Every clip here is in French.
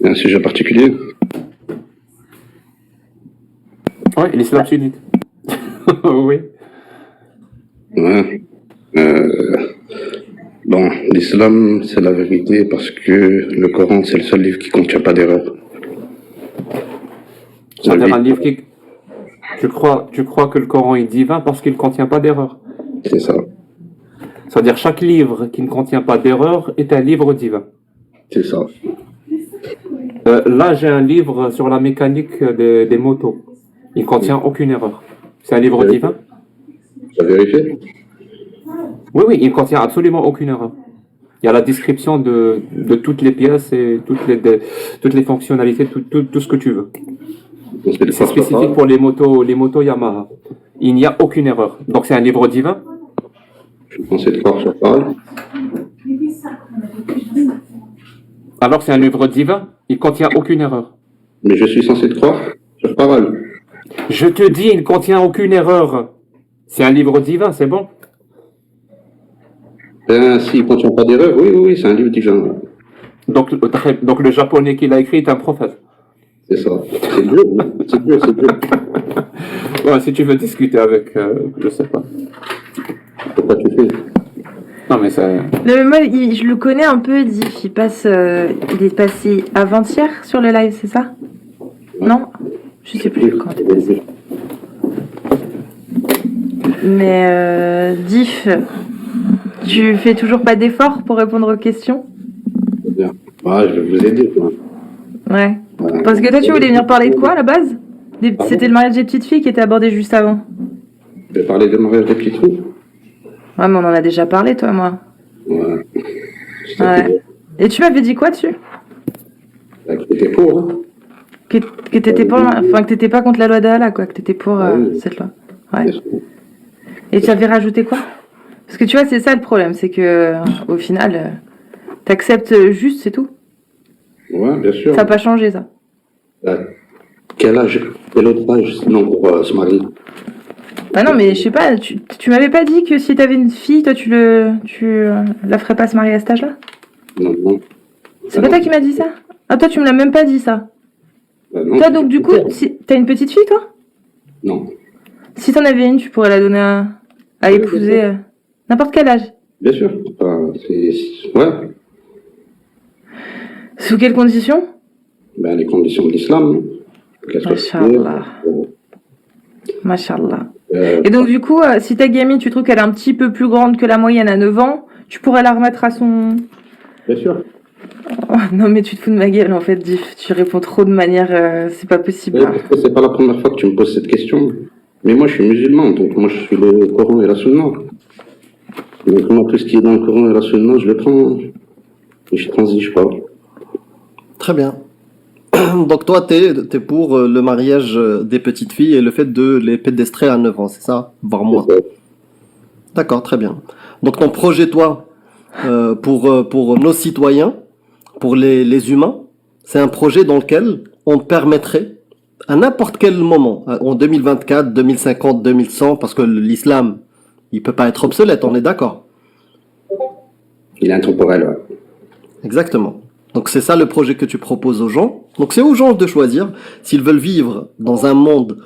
Un sujet particulier? Oui, l'islam sunnite. Oui. Ouais. Bon, l'islam, c'est la vérité parce que le Coran, c'est le seul livre qui contient pas d'erreur. C'est-à-dire un livre qui... Tu crois que le Coran est divin parce qu'il ne contient pas d'erreur. C'est ça. C'est-à-dire chaque livre qui ne contient pas d'erreur est un livre divin. C'est ça. Là, j'ai un livre sur la mécanique des motos. Il ne contient aucune erreur. C'est un livre divin? Tu as vérifié? Oui, il ne contient absolument aucune erreur. Il y a la description de toutes les pièces et toutes les fonctionnalités, tout ce que tu veux. C'est spécifique pour les motos Yamaha. Il n'y a aucune erreur. Donc c'est un livre divin? Je suis censé te croire sur parole. Alors c'est un livre divin? Il ne contient aucune erreur. Mais je suis censé te croire sur parole. Je te dis, il ne contient aucune erreur. C'est un livre divin, c'est bon? Ben, s'il ne contient pas d'erreur, oui, c'est un livre divin. Donc le japonais qui l'a écrit est un prophète. C'est ça. C'est dur, c'est dur. Ouais, si tu veux discuter avec, je sais pas. Pourquoi tu fais? Non mais ça... Non, mais moi, je le connais un peu, Diff. Il est passé avant-hier sur le live, c'est ça? Non? Je sais plus quand t'es passé. Mais Diff, tu fais toujours pas d'efforts pour répondre aux questions? Bien. Ah, je vais vous aider, quoi. Ouais. Parce que toi, tu voulais venir parler de quoi à la base? C'était le mariage des petites filles qui était abordé juste avant. Je vais parler du mariage des petites filles. Ouais, mais on en a déjà parlé, toi, moi. Ouais. Ouais. Et tu m'avais dit quoi dessus? Bah, que t'étais pour, hein. Que t'étais pour, enfin que t'étais pas contre la loi d'Allah, quoi, que t'étais pour Oui. cette loi. Ouais. Et tu avais rajouté quoi? Parce que tu vois, c'est ça le problème, c'est que au final, t'acceptes juste, c'est tout. Ouais, bien sûr. Ça n'a pas changé, ça. Bah, quel autre âge, sinon, pour se marier? Bah non, mais je sais pas, tu m'avais pas dit que si t'avais une fille, toi, tu la ferais pas se marier à cet âge-là? Non. C'est pas toi qui m'as dit ça? Ah, toi, tu me l'as même pas dit, ça. Bah, non. Toi, donc, du coup, t'as une petite fille, toi? Non. Si t'en avais une, tu pourrais la donner à épouser n'importe quel âge. Bien sûr. Enfin, ouais. Sous quelles conditions? Ben, les conditions de l'islam. Masha'Allah. Masha'Allah. Et donc, du coup, si ta gamine, tu trouves qu'elle est un petit peu plus grande que la moyenne à 9 ans, tu pourrais la remettre à son... Bien sûr. Oh, non, mais tu te fous de ma gueule, en fait, Diff. Tu réponds trop de manière... c'est pas possible. Ouais, parce que c'est pas la première fois que tu me poses cette question. Mais moi, je suis musulman, donc moi, je suis le Coran et la Sunna. Donc, moi, tout ce qui est dans le Coran et la Sunna, je le prends. Et je transige pas. Très bien. Donc toi, t'es pour le mariage des petites filles et le fait de les pédestrer à 9 ans, c'est ça? Voire moins. D'accord, très bien. Donc ton projet, toi, pour nos citoyens, pour les humains, c'est un projet dans lequel on permettrait, à n'importe quel moment, en 2024, 2050, 2100, parce que l'islam, il peut pas être obsolète, on est d'accord? Il est intemporel, ouais. Exactement. Donc c'est ça le projet que tu proposes aux gens. Donc c'est aux gens de choisir s'ils veulent vivre dans un monde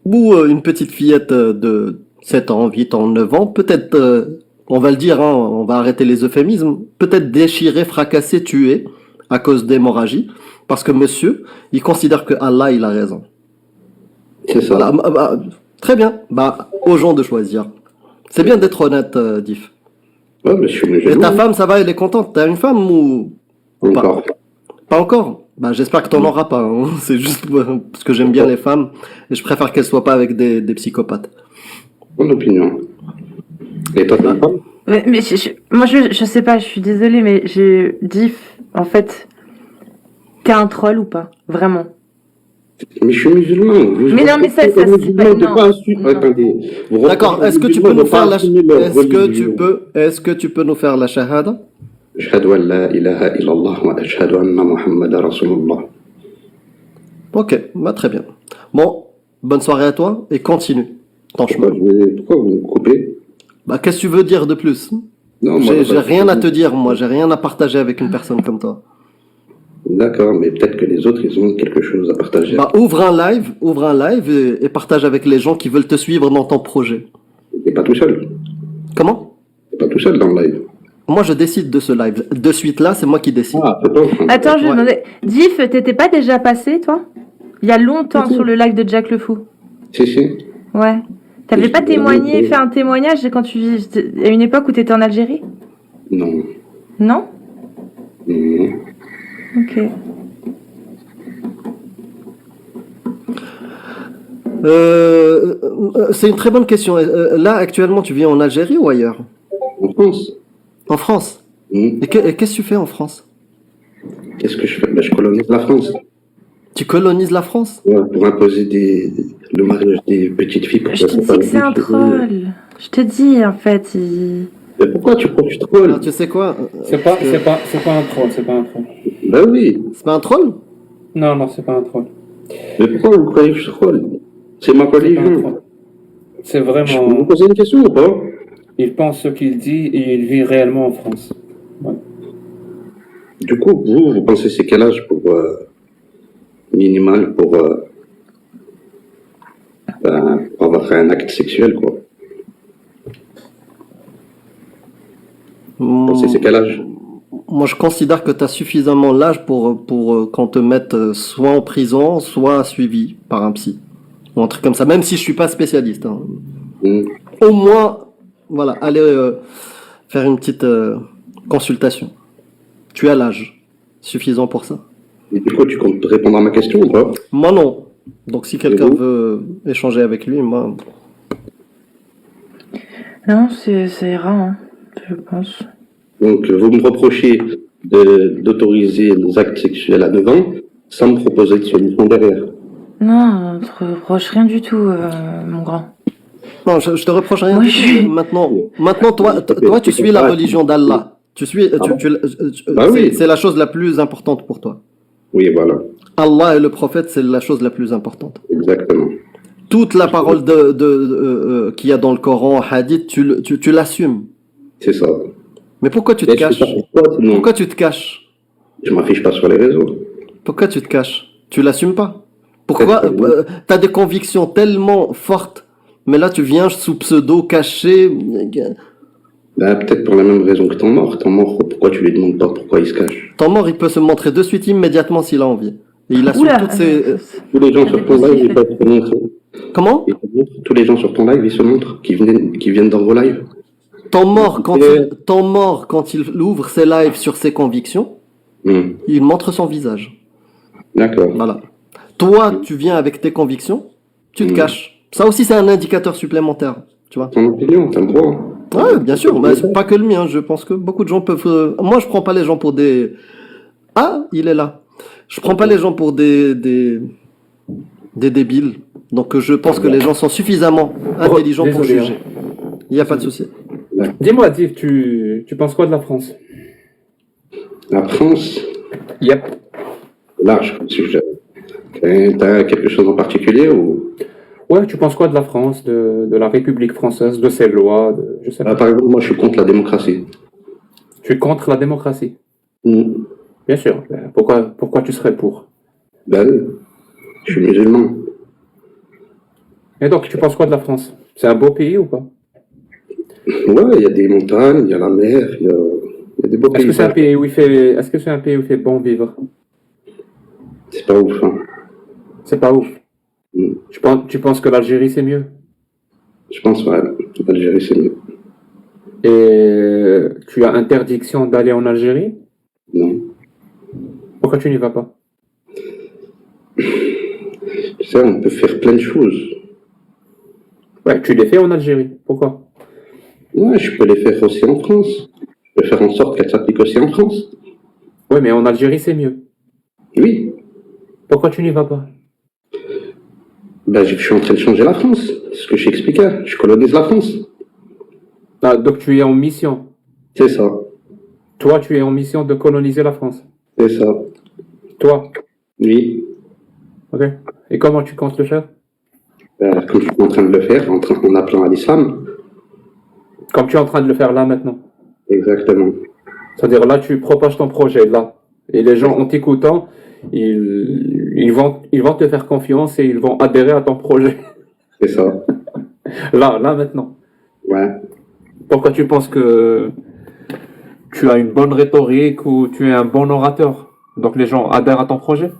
où une petite fillette de 7 ans, 8 ans, 9 ans, peut-être, on va le dire, hein, on va arrêter les euphémismes, peut-être déchirée, fracassée, tuée à cause d'hémorragie, parce que monsieur, il considère que Allah, il a raison. C'est ça. Voilà, très bien. Aux gens de choisir. C'est bien d'être honnête, Diff. Ouais, mais je suis musulman. Et ta femme, ça va, elle est contente. T'as une femme ou Encore. Pas encore? J'espère que t'en auras pas. Hein. C'est juste parce que j'aime bien les femmes et je préfère qu'elles soient pas avec des psychopathes. Bonne opinion. Et toi, t'as une femme? Mais moi, je sais pas, je suis désolée, mais Diff, en fait, t'es un troll ou pas? Vraiment? Mais je suis musulman. Mais non, mais ça, c'est pas... Non. Attendez. D'accord, est-ce que tu peux nous faire la... Est-ce que tu peux nous faire la shahada? Ashhadu an la ilaha illallah wa ashhadu anna Muhammadan Rasulullah. Ok, très bien. Bon, bonne soirée à toi et continue ton chemin. Pourquoi vous me coupez? Qu'est-ce que tu veux dire de plus? Non, J'ai rien à te dire, moi, j'ai rien à partager avec une personne comme toi. D'accord, mais peut-être que les autres, ils ont quelque chose à partager. Bah, ouvre un live et partage avec les gens qui veulent te suivre dans ton projet. T'es pas tout seul. Comment? T'es pas tout seul dans le live. Moi, je décide de ce live. De suite là, c'est moi qui décide. Ah, c'est pas. Attends, je vais Ouais. demander. Diff, t'étais pas déjà passé, toi? Il y a longtemps Si, si. sur le live de Jack le Fou. Si, si. Ouais. T'avais Je pas suis témoigné, vraiment- fait un témoignage quand tu à une époque où t'étais en Algérie? Non. Non? Non. Ok. C'est une très bonne question. Là, actuellement, tu vis en Algérie ou ailleurs? En France. En France. Hmm. Et qu'est-ce que tu fais en France? Qu'est-ce que je fais? Ben, je colonise la France. Tu colonises la France? Ouais, pour imposer le mariage des petites filles. Pour Je te dis que c'est un troll. Je te dis, en fait, Mais pourquoi tu crois que je troll? Ah, tu sais quoi? C'est pas un troll, c'est pas un troll. Ben oui. C'est pas un troll? Non, non, c'est pas un troll. Mais pourquoi vous croyez que je troll? C'est ma C'est pas un religion. troll. C'est Je peux vous vraiment. poser une question ou pas? Il pense ce qu'il dit et il vit réellement en France. Du coup, vous pensez c'est quel âge pour minimal pour avoir un acte sexuel, quoi? Vous pensez c'est quel âge? Moi, je considère que tu as suffisamment l'âge pour qu'on te mette soit en prison, soit suivi par un psy. Ou un truc comme ça, même si je suis pas spécialiste. Hein. Hmm. Au moins, voilà, aller faire une petite consultation. Tu as l'âge suffisant pour ça. Et du coup, tu comptes répondre à ma question ou pas? Moi, non. Donc, si quelqu'un vous veut échanger avec lui, moi... non, c'est rare, hein, je pense. Donc, vous me reprochez d'autoriser les actes sexuels à 9 ans sans me proposer de solution derrière. Non, on te reproche rien du tout, mon grand. Non, je te reproche rien. Moi, du je tout. suis- Maintenant, toi, tu suis la religion d'Allah. Tu suis, Bah oui. c'est la chose la plus importante pour toi. Oui, voilà, Allah et le prophète, c'est la chose la plus importante. exactement. Toute la parole qu'il y a dans le Coran, hadith, tu l'assumes. C'est ça. Mais pourquoi tu te Et je caches? sais pas pourquoi, sinon, Pourquoi tu te caches? je m'affiche pas sur les réseaux. Pourquoi tu te caches? Tu l'assumes pas? Pourquoi t'as des convictions tellement fortes, mais là tu viens sous pseudo caché? Bah, peut-être pour la même raison que ton mort. Ton mort, pourquoi tu lui demandes pas pourquoi il se cache? Ton mort, il peut se montrer de suite immédiatement s'il a envie. Et il assume Oula, toutes ses... Tous les gens Ça sur dépend ton ce live, qu'il ils fait. peuvent se montrer. Comment? Ils se montrent. Tous les gens sur ton live, ils se montrent, qui viennent dans vos lives. Ton mort, quand il ouvre ses lives sur ses convictions, Hmm. il montre son visage. D'accord. Voilà. Toi, tu viens avec tes convictions, tu te caches. Ça aussi, c'est un indicateur supplémentaire. Tu vois? Ton opinion, t'as le droit. Ouais, bien sûr. Mais c'est pas que le mien. Je pense que beaucoup de gens peuvent. Moi, je prends pas les gens pour des. Ah, il est là. Je prends pas les gens pour des débiles. Donc, je pense que les gens sont suffisamment intelligents pour désolé, juger. Il n'y a pas de souci. Dis-moi, Div, tu penses quoi de la France? La France, Yep. large comme sujet. T'as quelque chose en particulier ou... Ouais, tu penses quoi de la France, de la République française, de ses lois, je sais pas. Par exemple, moi, je suis contre la démocratie. Tu es contre la démocratie? Hmm. Bien sûr. Ben, pourquoi tu serais pour? Ben oui, je suis musulman. Et donc, tu penses quoi de la France? C'est un beau pays ou pas? Ouais, il y a des montagnes, il y a la mer, il y a des beaux Est-ce que c'est un paysages. pays où il fait bon vivre? C'est pas ouf, hein. C'est pas ouf. Hmm. Tu penses que l'Algérie c'est mieux? Je pense, ouais, l'Algérie, c'est mieux. Et tu as interdiction d'aller en Algérie? Non. Pourquoi tu n'y vas pas? Tu sais, on peut faire plein de choses. Ouais, tu les fais en Algérie. Pourquoi? Ouais, je peux les faire aussi en France. Je peux faire en sorte qu'elles s'appliquent aussi en France. Ouais, mais en Algérie c'est mieux. Oui. Pourquoi tu n'y vas pas? Ben, je suis en train de changer la France. C'est ce que j'expliquais. Je colonise la France. Ah, donc tu es en mission. C'est ça. Toi, tu es en mission de coloniser la France. C'est ça. Toi. Oui. Ok. Et comment tu comptes le faire? Ben, comme je suis en train de le faire, en appelant à l'islam. Comme tu es en train de le faire là maintenant. Exactement. C'est-à-dire là, tu propages ton projet là. Et les gens, en t'écoutant, ils vont te faire confiance et ils vont adhérer à ton projet. C'est ça. Là, maintenant. Ouais. Pourquoi tu penses que tu as une bonne rhétorique ou tu es un bon orateur? Donc les gens adhèrent à ton projet?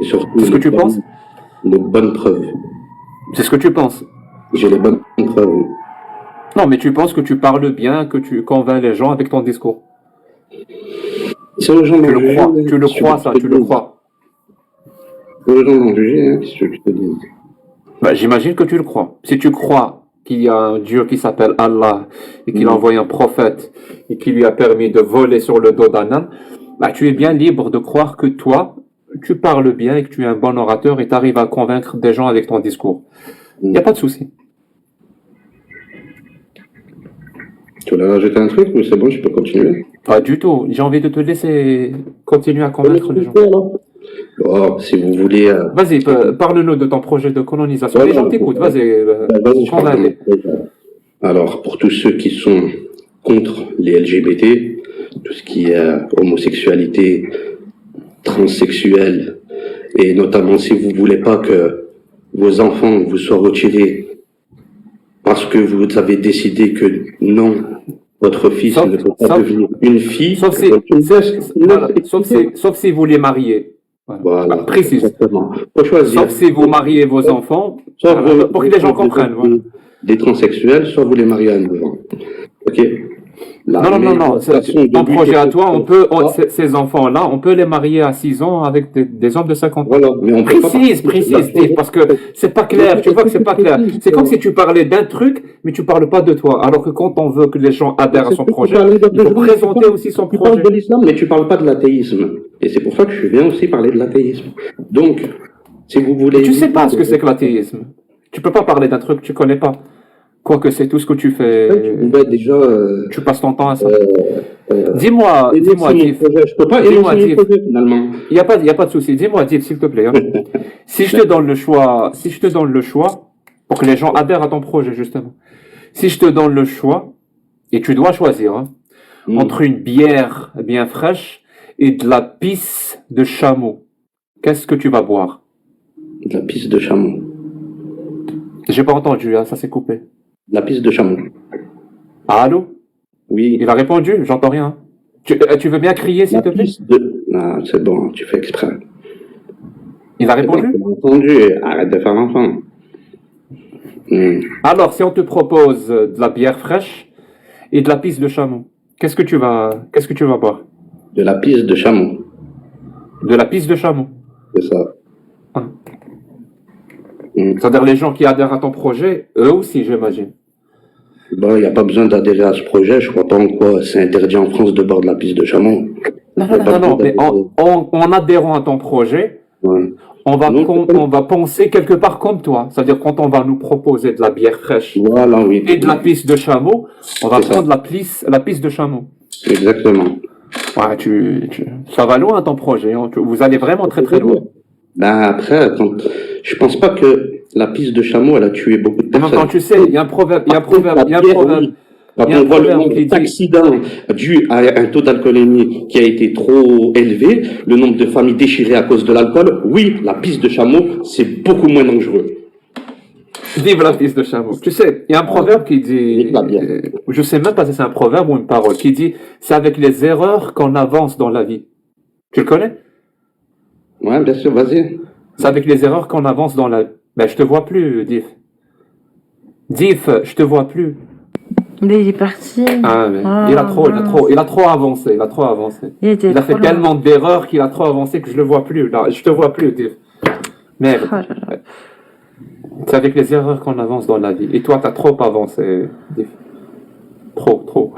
Et surtout, C'est ce que tu penses? les bonnes preuves. C'est ce que tu penses? J'ai les bonnes preuves. Non, mais tu penses que tu parles bien, que tu convaincs les gens avec ton discours. C'est aux gens Tu d'en le juger, crois, hein. tu le crois ça, tu le crois. C'est aux gens d'en juger, hein, qu'est-ce que je te dis. Bah, j'imagine que tu le crois. Si tu crois qu'il y a un Dieu qui s'appelle Allah et qu'il a envoyé un prophète et qui lui a permis de voler sur le dos d'un âne, bah, tu es bien libre de croire que toi, tu parles bien et que tu es un bon orateur et tu arrives à convaincre des gens avec ton discours. Il n'y a pas de souci. Tu voulais rajouter un truc ou c'est bon, je peux continuer? Pas du tout. J'ai envie de te laisser continuer à convaincre les gens. Oh, si vous voulez... Vas-y, parle-nous de ton projet de colonisation. Ouais, Les gens ouais, t'écoutent. ouais. Vas-y, Vas-y, je convainc-les. Alors, pour tous ceux qui sont contre les LGBT, tout ce qui est homosexualité, transsexuel, et notamment si vous voulez pas que vos enfants vous soient retirés parce que vous avez décidé que non, votre fils Sauf- ne peut pas sauf- devenir une fille, Sauf si, voilà, sauf si vous les mariez. Voilà. Voilà, Précise. exactement. Faut choisir. Sauf si vous mariez vos enfants, Soit voilà, vous- pour que les gens comprennent. Voilà. Des transsexuels, soit vous les mariez à 9 ans. Ok? La Non, meilleure façon de Ton lutter projet à contre toi, ça, ces enfants-là, on peut les marier à 6 ans avec des hommes de 50 ans. voilà, mais on peut pas Précise, Steve, parce que c'est pas clair, tu vois que c'est pas clair. C'est comme si tu parlais d'un truc, mais tu parles pas de toi. Alors que quand on veut que les gens adhèrent à son projet, il faut présenter aussi son Tu parles projet. de l'islam, mais tu parles pas de l'athéisme. Et c'est pour ça que je viens aussi parler de l'athéisme. Donc, si vous voulez... Tu sais pas ce que c'est que l'athéisme. Tu peux pas parler d'un truc que tu connais pas. Quoique c'est tout ce que tu fais. Tu pouvais déjà... Tu passes ton temps à ça. Dis-moi, Dis-moi, Div. je peux pas Dis-moi, énoncer Div. mon projet, finalement. Il y a pas de souci. Dis-moi, Div, s'il te plaît. Hein. Si je te donne le choix, pour que les gens adhèrent à ton projet, justement. Si je te donne le choix, et tu dois choisir, hein, entre une bière bien fraîche et de la pisse de chameau, qu'est-ce que tu vas boire? De la pisse de chameau. J'ai pas entendu, hein, ça s'est coupé. De la pisse de chameau. Allô? Oui. Il a répondu, j'entends rien. Tu veux bien crier, s'il La te plaît? pisse de... Ah, c'est bon, tu fais exprès. Il a C'est bon, répondu? tu m'as entendu, arrête de faire l'enfant. Alors, si on te propose de la bière fraîche et de la pisse de chameau, qu'est-ce que tu vas boire? De la pisse de chameau, De la pisse de chameau. c'est ça. Ah. C'est-à-dire les gens qui adhèrent à ton projet, eux aussi, j'imagine. Bon, il n'y a pas besoin d'adhérer à ce projet, je crois pas en quoi c'est interdit en France de boire de la pisse de chameau. Non, mais en adhérant à ton projet, Ouais. on va penser quelque part comme toi. C'est-à-dire quand on va nous proposer de la bière fraîche Voilà, oui. et de la pisse de chameau, on va C'est ça. prendre la pisse de chameau. Exactement. Ouais, ça va loin ton projet. Hein. Vous allez vraiment très très loin. Ben après, je pense pas que la pisse de chameau, elle a tué beaucoup de En même personnes. temps, tu sais, il y a un proverbe. Quand Il y a un on voit le proverbe nombre qui dit- d'accidents dus à un taux d'alcoolémie qui a été trop élevé, le nombre de familles déchirées à cause de l'alcool, oui, la pisse de chameau, c'est beaucoup moins dangereux. Vive la pisse de chameau. Tu sais, il y a un proverbe qui dit, Vive la bière. je sais même pas si c'est un proverbe ou une parole, qui dit, c'est avec les erreurs qu'on avance dans la vie. Tu le connais? Ouais, bien sûr, vas-y. C'est avec les erreurs qu'on avance dans la... Ben, je te vois plus, Diff. Diff, je te vois plus. Il est parti. Ah, mais Ah, il a trop avancé, Il a fait tellement d'erreurs qu'il a trop avancé que je le vois plus. Là, je te vois plus, Diff. Merde. Oh là là. C'est avec les erreurs qu'on avance dans la vie. Et toi, t'as trop avancé, Diff. Trop.